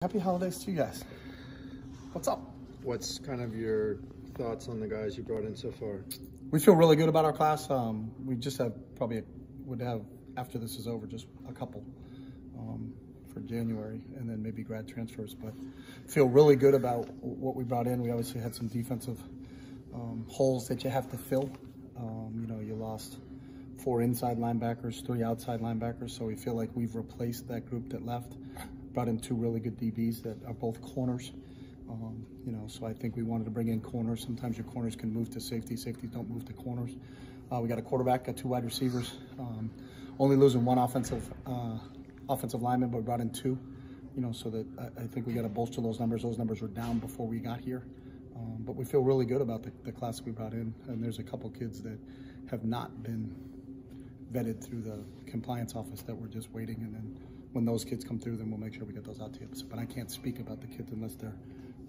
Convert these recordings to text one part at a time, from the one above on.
Happy holidays to you guys. What's up? What's kind of your thoughts on the guys you brought in so far? We feel really good about our class. We just have would have, after this is over, just a couple for January and then maybe grad transfers. But feel really good about what we brought in. We obviously had some defensive holes that you have to fill. You lost 4 inside linebackers, 3 outside linebackers. So we feel like we've replaced that group that left. Brought in 2 really good DBs that are both corners. So I think we wanted to bring in corners. Sometimes your corners can move to safety. Safeties don't move to corners. We got a quarterback, got 2 wide receivers. Only losing 1 offensive lineman, but we brought in 2. So that I think we got to bolster those numbers. Those numbers were down before we got here. But we feel really good about the class we brought in. And there's a couple kids that have not been vetted through the compliance office that we're just waiting. And then when those kids come through, then we'll make sure we get those out to you. But I can't speak about the kids unless their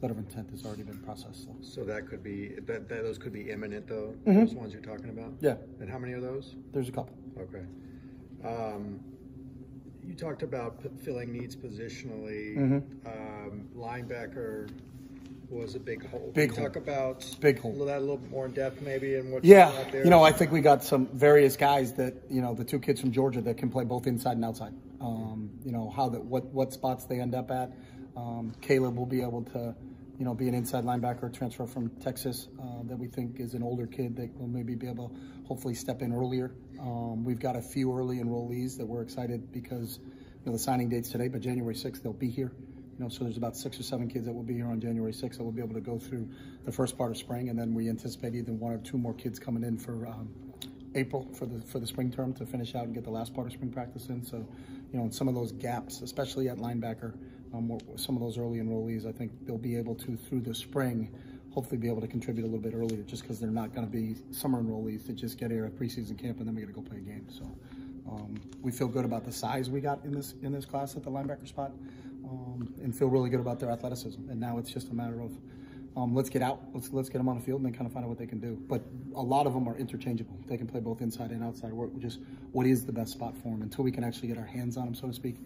letter of intent has already been processed. So that could be those could be imminent though. Those ones you're talking about. Yeah. And how many are those? There's a couple. Okay. You talked about filling needs positionally. Linebacker was a big hole. Big Can you hole. talk about big hole. That a little bit more in depth maybe and what's out there? I think we got some various guys that, the 2 kids from Georgia that can play both inside and outside. What spots they end up at. Caleb will be able to, be an inside linebacker transfer from Texas that we think is an older kid that will maybe be able to hopefully step in earlier. We've got a few early enrollees that we're excited because, the signing date's today, but January 6th they'll be here. So there's about 6 or 7 kids that will be here on January 6th that will be able to go through the first part of spring, and then we anticipate either 1 or 2 more kids coming in for April for the spring term to finish out and get the last part of spring practice in. So, in some of those gaps, especially at linebacker, some of those early enrollees, I think they'll be able to, through the spring, hopefully be able to contribute a little bit earlier, just because they're not going to be summer enrollees that just get here at preseason camp and then we got to go play a game. So we feel good about the size we got in this class at the linebacker spot, and feel really good about their athleticism. And now it's just a matter of let's get out, let's get them on the field and then kind of find out what they can do. But a lot of them are interchangeable. They can play both inside and outside work. Just what is the best spot for them until we can actually get our hands on them, so to speak,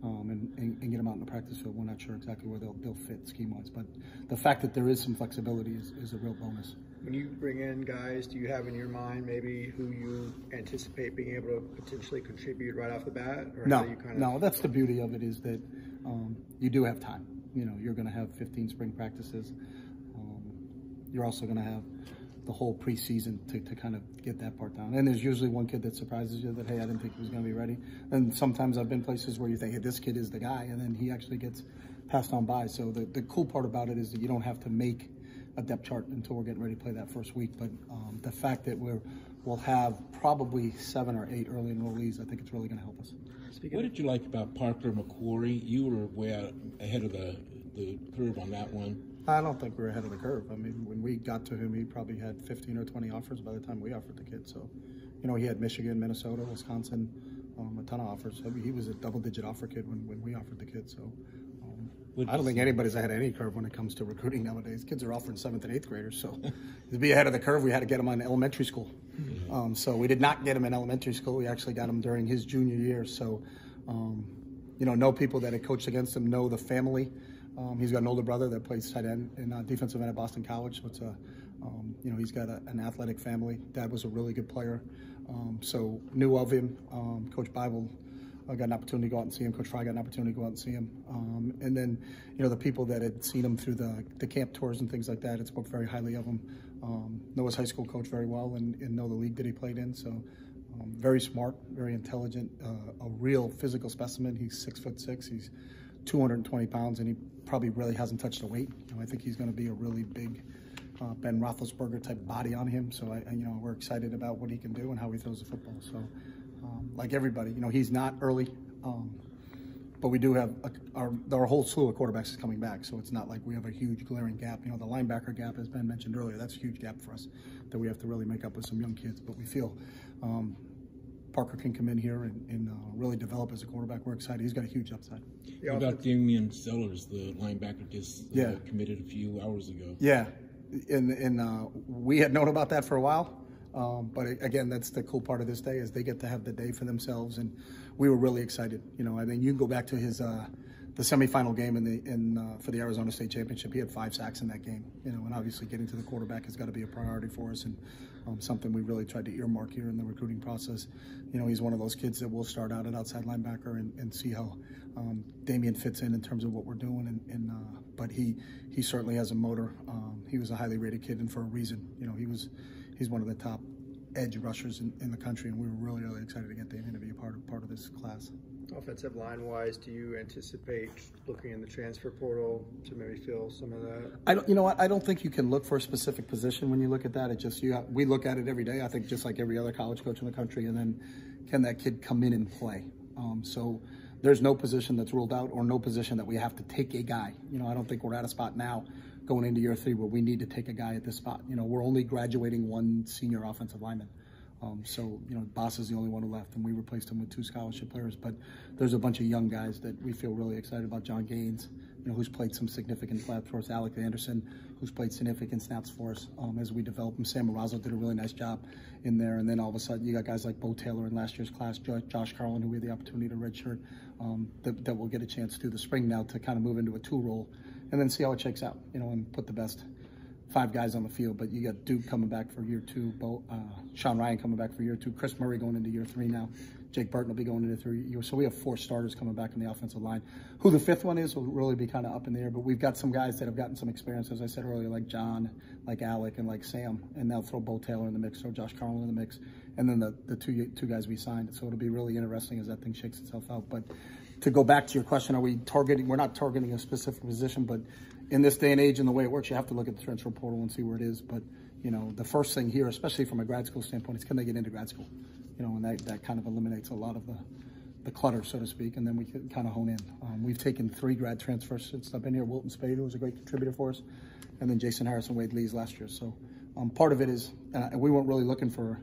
and get them out in the practice field. We're not sure exactly where they'll fit scheme-wise, but the fact that there is some flexibility is a real bonus. When you bring in guys, do you have in your mind maybe who you anticipate being able to potentially contribute right off the bat? Or No, that's the beauty of it, is that you do have time. You're going to have 15 spring practices. You're also going to have the whole preseason to kind of get that part down. And there's usually 1 kid that surprises you that, hey, I didn't think he was going to be ready. And sometimes I've been places where you think, hey, this kid is the guy, and then he actually gets passed on by. So the cool part about it is that you don't have to make a depth chart until we're getting ready to play that first week. But the fact that we'll have probably 7 or 8 early enrollees, I think it's really going to help us. What did you like about Parker McQuarrie? You were way out ahead of the curve on that one. I don't think we were ahead of the curve. I mean, when we got to him, he probably had 15 or 20 offers by the time we offered the kid. So, he had Michigan, Minnesota, Wisconsin, a ton of offers. I mean, he was a double-digit offer kid when we offered the kid. So, I don't think anybody's ahead of any curve when it comes to recruiting nowadays. Kids are offering 7th and 8th graders. So, to be ahead of the curve, we had to get him in elementary school. So we did not get him in elementary school. We actually got him during his junior year. So, know people that had coached against him, know the family. He's got an older brother that plays tight end and defensive end at Boston College. So it's he's got an athletic family. Dad was a really good player, so knew of him. Coach Bible got an opportunity to go out and see him. Coach Fry got an opportunity to go out and see him. And then the people that had seen him through the camp tours and things like that, had spoke very highly of him. Know his high school coach very well and know the league that he played in. So very smart, very intelligent, a real physical specimen. He's 6'6". He's 220 pounds, and he probably really hasn't touched a weight. I think he's going to be a really big Ben Roethlisberger type body on him. So we're excited about what he can do and how he throws the football. So like everybody, he's not early, but we do have our whole slew of quarterbacks is coming back. So it's not like we have a huge glaring gap. The linebacker gap, as Ben mentioned earlier, that's a huge gap for us that we have to really make up with some young kids. But we feel Parker can come in here and really develop as a quarterback. We're excited. He's got a huge upside. What about Damian Sellers, the linebacker just committed a few hours ago? Yeah, and we had known about that for a while. But again, that's the cool part of this day, is they get to have the day for themselves, and we were really excited. I mean, you can go back to his the semifinal game for the Arizona State Championship. He had 5 sacks in that game. And obviously getting to the quarterback has got to be a priority for us, and something we really tried to earmark here in the recruiting process. He's one of those kids that will start out at outside linebacker and see how Damian fits in terms of what we're doing. But he certainly has a motor. He was a highly rated kid, and for a reason. He's one of the top edge rushers in the country, and we were really, really excited to get Damian to be a part of this class. Offensive line-wise, do you anticipate looking in the transfer portal to maybe fill some of that? You know what? I don't think you can look for a specific position when you look at that. It just we look at it every day. I think just like every other college coach in the country, and then can that kid come in and play? So there's no position that's ruled out, or no position that we have to take a guy. I don't think we're at a spot now going into year 3 where we need to take a guy at this spot. We're only graduating 1 senior offensive lineman. So Boss is the only one who left, and we replaced him with 2 scholarship players. But there's a bunch of young guys that we feel really excited about. John Gaines, who's played some significant snaps for us. Alec Anderson, who's played significant snaps for us as we develop him. Sam Marazzo did a really nice job in there. And then all of a sudden, you got guys like Bo Taylor in last year's class, Josh Carlin, who we had the opportunity to redshirt, that will get a chance through the spring now to kind of move into a 2 role, and then see how it shakes out. And put the best 5 guys on the field. But you got Duke coming back for year 2, Sean Ryan coming back for year 2, Chris Murray going into year 3 now, Jake Burton will be going into 3 years. So we have 4 starters coming back in the offensive line. Who the 5th one is will really be kind of up in the air, but we've got some guys that have gotten some experience, as I said earlier, like John, like Alec, and like Sam, and they'll throw Bo Taylor in the mix, throw Josh Carlin in the mix, and then the two guys we signed. So it'll be really interesting as that thing shakes itself out. But to go back to your question, we're not targeting a specific position, but in this day and age and the way it works, you have to look at the transfer portal and see where it is. But, the first thing here, especially from a grad school standpoint, is can they get into grad school? And that kind of eliminates a lot of the clutter, so to speak, and then we can kind of hone in. We've taken 3 grad transfers since I've been here. Wilton Spade, who was a great contributor for us, and then Jason Harrison, Wade Lees last year. So part of it is, and we weren't really looking for,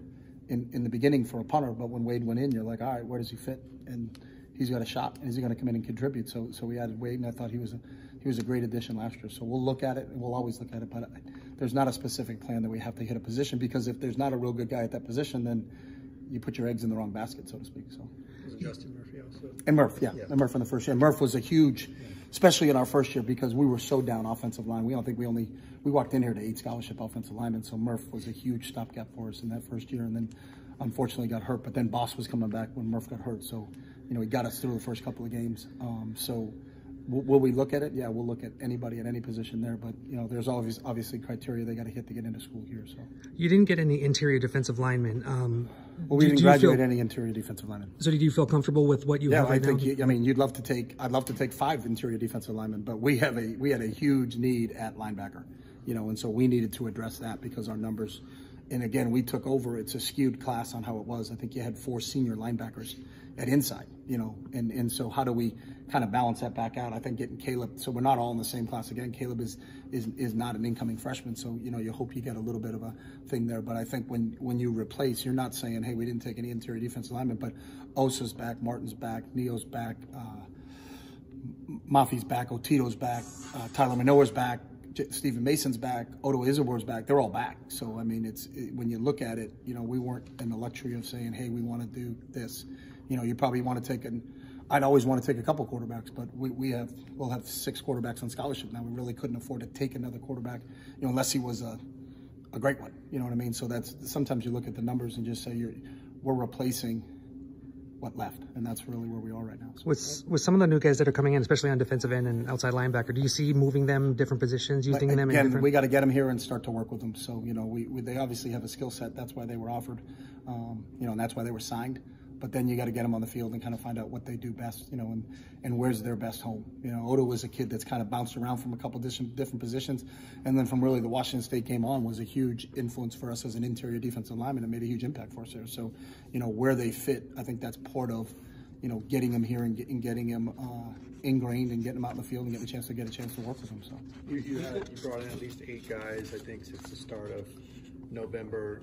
in the beginning, for a punter, but when Wade went in, you're like, all right, where does he fit? And he's got a shot, and is he going to come in and contribute? So we added Wade, and I thought he was a great addition last year. So we'll look at it, and we'll always look at it, but there's not a specific plan that we have to hit a position, because if there's not a real good guy at that position, then you put your eggs in the wrong basket, so to speak. So. Justin Murphy also. And Murph, yeah. And Murph in the first year. Murph was a huge, especially in our first year, because we were so down offensive line. We walked in here to 8 scholarship offensive linemen, so Murph was a huge stopgap for us in that first year, and then unfortunately got hurt. But then Boss was coming back when Murph got hurt, so he got us through the first couple of games. So will we look at it? Yeah, we'll look at anybody at any position there, but there's always obviously criteria they got to hit to get into school here. So you didn't get any interior defensive linemen. Well, we didn't graduate any interior defensive linemen. So do you feel comfortable with what you have right now? Yeah, I think I'd love to take 5 interior defensive linemen, but we had a huge need at linebacker, and so we needed to address that because our numbers. And again, we took over. It's a skewed class on how it was. I think you had 4 senior linebackers at inside, and so how do we kind of balance that back out? I think getting Caleb, so we're not all in the same class again. Caleb is not an incoming freshman, so you hope you get a little bit of a thing there. But I think when you replace, you're not saying, hey, we didn't take any interior defensive linemen, but Osa's back, Martin's back, Neo's back, Mafi's back, Otito's back, Tyler Manoa's back, Stephen Mason's back, Odo Izabor's back. They're all back. So when you look at it, we weren't in the luxury of saying, hey, we want to do this. You probably want to take I'd always want to take a couple quarterbacks, but we'll have 6 quarterbacks on scholarship now. We really couldn't afford to take another quarterback, unless he was a great one. You know what I mean? So that's sometimes you look at the numbers and just say we're replacing what left, and that's really where we are right now. So, with some of the new guys that are coming in, especially on defensive end and outside linebacker, do you see moving them different positions, using them in different? We got to get them here and start to work with them. So they obviously have a skill set. That's why they were offered, and that's why they were signed. But then you got to get them on the field and kind of find out what they do best, and where's their best home. Odo was a kid that's kind of bounced around from a couple different positions, and then from really the Washington State game on was a huge influence for us as an interior defensive lineman and made a huge impact for us there. So, where they fit, I think that's part of, getting him here and getting him ingrained and getting him out in the field and getting a chance to work with him. So you brought in at least 8 guys, I think, since the start of November.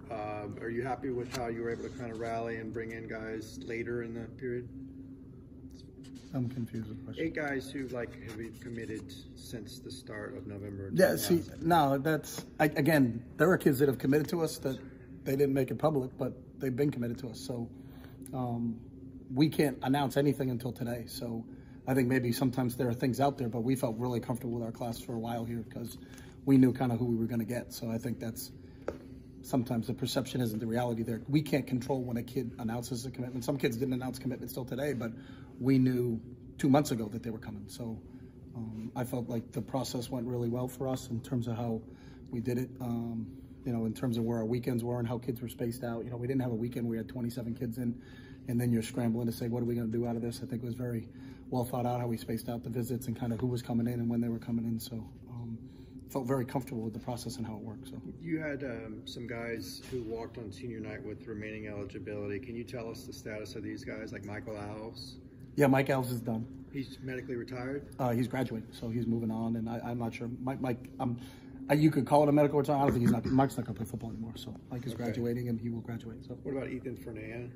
Are you happy with how you were able to kind of rally and bring in guys later in the period? I'm confused with the question. 8 guys who have been committed since the start of November. Yeah, see, no, again, there are kids that have committed to us that they didn't make it public, but they've been committed to us. So we can't announce anything until today. So I think maybe sometimes there are things out there, but we felt really comfortable with our class for a while here because we knew kind of who we were going to get. So I think that's sometimes the perception isn't the reality there. We can't control when a kid announces a commitment. Some kids didn't announce commitment still today, but we knew 2 months ago that they were coming. So I felt like the process went really well for us in terms of how we did it. You know, in terms of where our weekends were and how kids were spaced out. You know, we didn't have a weekend where we had 27 kids in, and then you're scrambling to say, what are we going to do out of this? I think it was very well thought out how we spaced out the visits and kind of who was coming in and when they were coming in. So felt very comfortable with the process and how it worked. So you had some guys who walked on senior night with remaining eligibility. Can you tell us the status of these guys, like Michael Alves? Yeah, Mike Alves is done. He's medically retired? He's graduating, so he's moving on, and I'm not sure. Mike, you could call it a medical retirement. I don't think he's not. Mike's not going to play football anymore. So Mike is graduating, and he will graduate. So what about Ethan Fernan?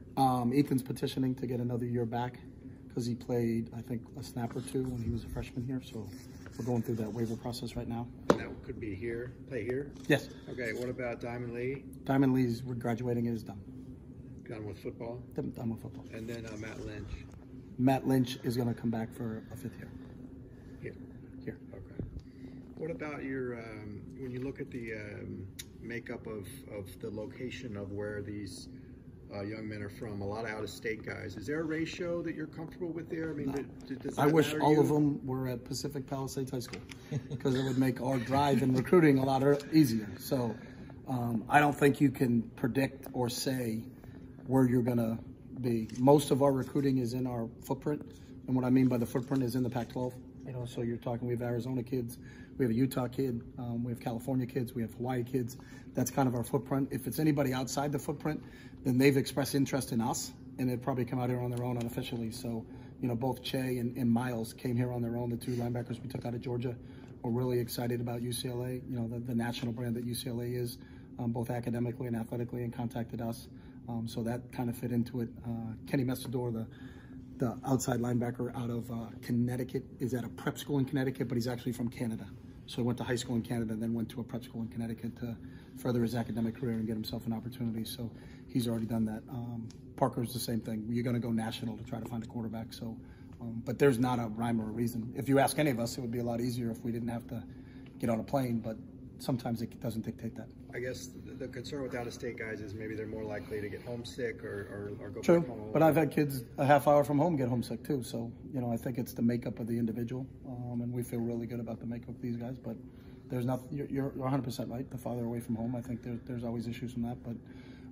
Ethan's petitioning to get another year back because he played, I think, a snap or two when he was a freshman here. So we're going through that waiver process right now. And that could be here, play here? Yes. Okay. What about Diamond Lee? Diamond Lee's graduating and is done. Done with football. Done with football. And then Matt Lynch. Matt Lynch is going to come back for a 5th year. Here. Okay. What about your when you look at the makeup of the location of where these young men are from? A lot of out-of-state guys. Is there a ratio that you're comfortable with there? I mean, no. does I wish all you? of them were at Pacific Palisades High School because it would make our drive and recruiting a lot easier. So I don't think you can predict or say where you're going to be. Most of our recruiting is in our footprint, and what I mean by the footprint is in the Pac-12. You know, so you're talking, we have Arizona kids, we have a Utah kid, we have California kids, we have Hawaii kids. That's kind of our footprint. If it's anybody outside the footprint, then they've expressed interest in us, and they'd probably come out here on their own unofficially. So, you know, both Che and Miles came here on their own, the 2 linebackers we took out of Georgia. We're really excited about UCLA, you know, the national brand that UCLA is, both academically and athletically, and contacted us. So that kind of fit into it. Kenny Messador, the outside linebacker out of Connecticut, is at a prep school in Connecticut, but he's actually from Canada. So he went to high school in Canada, then went to a prep school in Connecticut to further his academic career and get himself an opportunity. So he's already done that. Parker's the same thing. You're going to go national to try to find a quarterback. So, but there's not a rhyme or a reason. If you ask any of us, it would be a lot easier if we didn't have to get on a plane, but sometimes it doesn't dictate that. I guess the concern with out-of-state guys is maybe they're more likely to get homesick or go True, back home. but I've had kids a half hour from home get homesick too. So, you know, I think it's the makeup of the individual, and we feel really good about the makeup of these guys. But there's nothing. You're 100% right. The farther away from home, I think there's always issues from that. But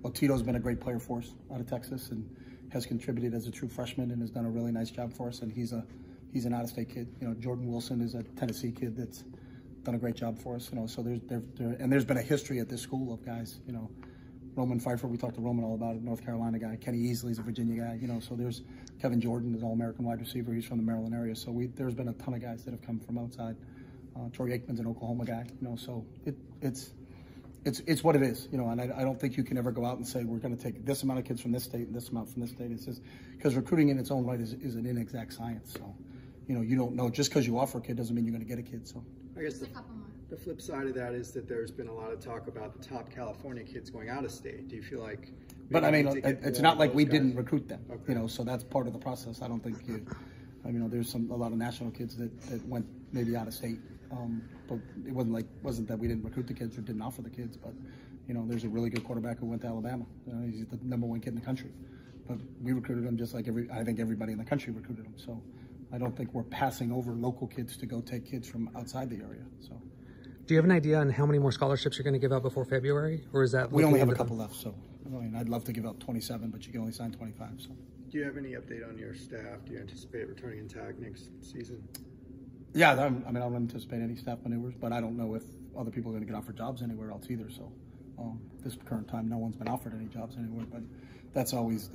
Otito's been a great player for us out of Texas and has contributed as a true freshman and has done a really nice job for us. And he's an out-of-state kid. You know, Jordan Wilson is a Tennessee kid that's done a great job for us, you know. So there's been a history at this school of guys, you know. Roman Pfeiffer, we talked to Roman all about it, North Carolina guy. Kenny Easley's a Virginia guy, you know. So there's Kevin Jordan, is All-American wide receiver. He's from the Maryland area. So there's been a ton of guys that have come from outside. Troy Aikman's an Oklahoma guy, you know. So it's what it is, you know. And I don't think you can ever go out and say we're going to take this amount of kids from this state and this amount from this state. It's just because recruiting in its own right is an inexact science. So, you know, you don't know just because you offer a kid doesn't mean you're going to get a kid. So I guess the flip side of that is that there's been a lot of talk about the top California kids going out of state. Do you feel like? But I mean, it's not like we didn't recruit them, okay. You know. So that's part of the process. I don't think there's a lot of national kids that went maybe out of state, but it wasn't that we didn't recruit the kids or didn't offer the kids. But you know, there's a really good quarterback who went to Alabama. You know, he's the #1 kid in the country, but we recruited him just like I think everybody in the country recruited him. So I don't think we're passing over local kids to go take kids from outside the area. So. Do you have an idea on how many more scholarships you're going to give out before February, or is that? We only have a couple left, so I mean, I'd love to give out 27, but you can only sign 25. So. Do you have any update on your staff? Do you anticipate returning intact next season? Yeah, I don't anticipate any staff maneuvers, but I don't know if other people are going to get offered jobs anywhere else either. So, this current time, no one's been offered any jobs anywhere, but that's always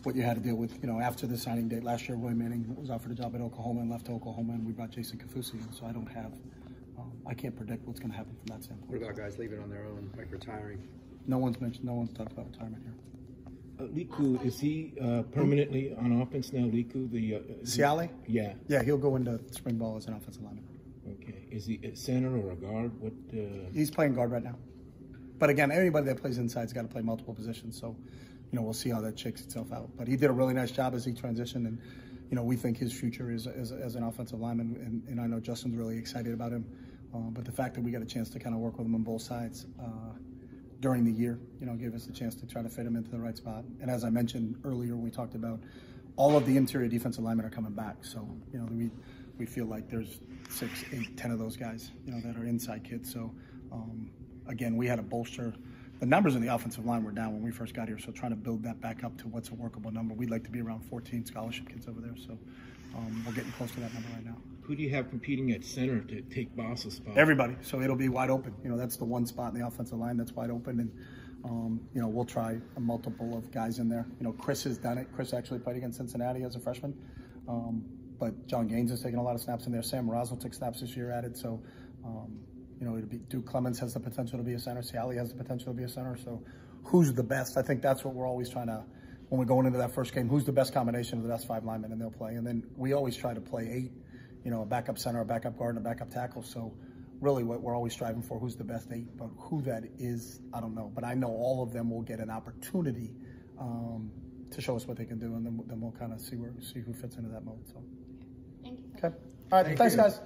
what you had to deal with. You know, after the signing date last year, Roy Manning was offered a job at Oklahoma and left to Oklahoma, and we brought Jason Kafusi in. So I can't predict what's going to happen from that standpoint. What about guys leaving on their own, like retiring? No one's talked about retirement here. Liku, is he permanently on offense now? Liku, Ciale? Yeah. Yeah, he'll go into spring ball as an offensive lineman. Okay. Is he a center or a guard? What? He's playing guard right now. But again, anybody that plays inside's got to play multiple positions. So, you know, we'll see how that shakes itself out. But he did a really nice job as he transitioned, and you know, we think his future is as an offensive lineman, and I know Justin's really excited about him. But the fact that we got a chance to kind of work with him on both sides during the year, you know, gave us a chance to try to fit him into the right spot. And as I mentioned earlier, we talked about all of the interior defensive linemen are coming back. So, you know, we feel like there's 6, 8, 10 of those guys, you know, that are inside kids. So, again, we had to bolster. The numbers in the offensive line were down when we first got here, so trying to build that back up to what's a workable number. We'd like to be around 14 scholarship kids over there, so we're getting close to that number right now. Who do you have competing at center to take Boss's spot? Everybody, so it'll be wide open. You know, that's the one spot in the offensive line that's wide open, and you know, we'll try a multiple of guys in there. You know, Chris has done it. Chris actually played against Cincinnati as a freshman, but John Gaines has taken a lot of snaps in there. Sam Marazzo took snaps this year added, so you know, Duke Clemens has the potential to be a center. Ciali has the potential to be a center. So who's the best? I think that's what we're always trying to, when we're going into that first game, who's the best combination of the best 5 linemen, and they'll play. And then we always try to play 8, you know, a backup center, a backup guard, and a backup tackle. So really what we're always striving for, who's the best 8, but who that is, I don't know. But I know all of them will get an opportunity to show us what they can do, and then we'll kind of see who fits into that mode. So. Thank you. Okay. All right. Thanks, guys.